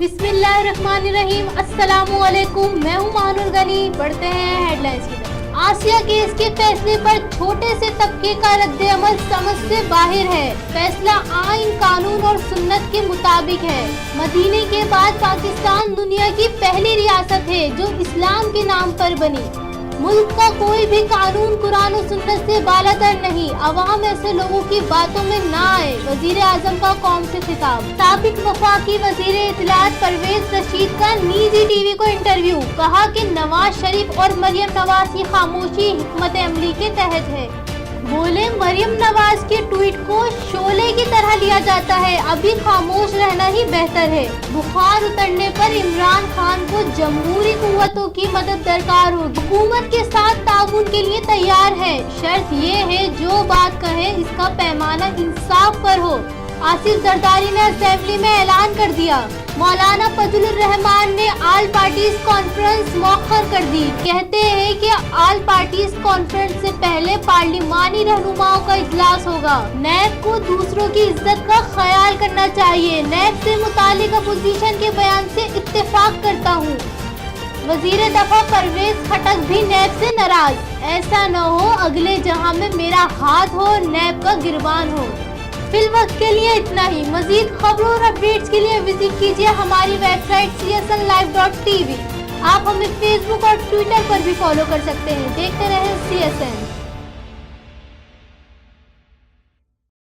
बिस्मिल्लाहिर्रहमानिर्रहीम, अस्सलामुअलैकुम। मैं हूँ मानुर गनी। बढ़ते हैं हेडलाइंस की तरफ। आसिया केस के फैसले पर छोटे से तबके का रद्द-ए-अमल समझ से बाहर है। फैसला आइन, कानून और सुन्नत के मुताबिक है। मदीने के बाद पाकिस्तान दुनिया की पहली रियासत है जो इस्लाम के नाम पर बनी। मुल्क का कोई भी कानून कुरान और सुन्नत से बालातर नहीं। अवाम ऐसे लोगों की बातों में ना आए। वजीर आजम का कौम से खिताब। साबिक वफाकी वजीर इत्तलात परवेज रशीद का निजी टीवी को इंटरव्यू। कहा कि नवाज शरीफ और मरियम नवाज की खामोशी हिकमत अमली के तहत है। बोले मरियम नवाज के ट्वीट को शोले की तरह लिया जाता है, अभी खामोश रहना ही बेहतर है। बुखार उतरने पर इमरान खान को जमहूरी कुव्वतों की मदद दरकार होगी। हुकूमत के साथ ताउन के लिए तैयार है। शर्त ये है जो बात कहे इसका पैमाना इंसाफ पर हो। आसिफ जरदारी ने असेंबली में ऐलान कर दिया। मौलाना फजलुर रहमान ने ऑल पार्टीज कॉन्फ्रेंस मौखर कर दी। कहते हैं कि ऑल पार्टीज कॉन्फ्रेंस से पहले पार्लिमानी रहनुमाओं का इजलास होगा। नैब को दूसरों की इज्जत का ख्याल करना चाहिए। नैब से मुतालिक अपोजिशन के बयान से इत्तेफाक करता हूँ। वजीर दफा परवेज खटक भी नैब से नाराज। ऐसा न हो अगले जहां में मेरा हाथ हो, नैब का गिरबान हो। फिल वक्त के लिए इतना ही। मजीद खबरों और अपडेट्स के लिए विजिट कीजिए हमारी वेबसाइट csnlive.tv। आप हमें फेसबुक और ट्विटर पर भी फॉलो कर सकते हैं। देखते रहें CSN।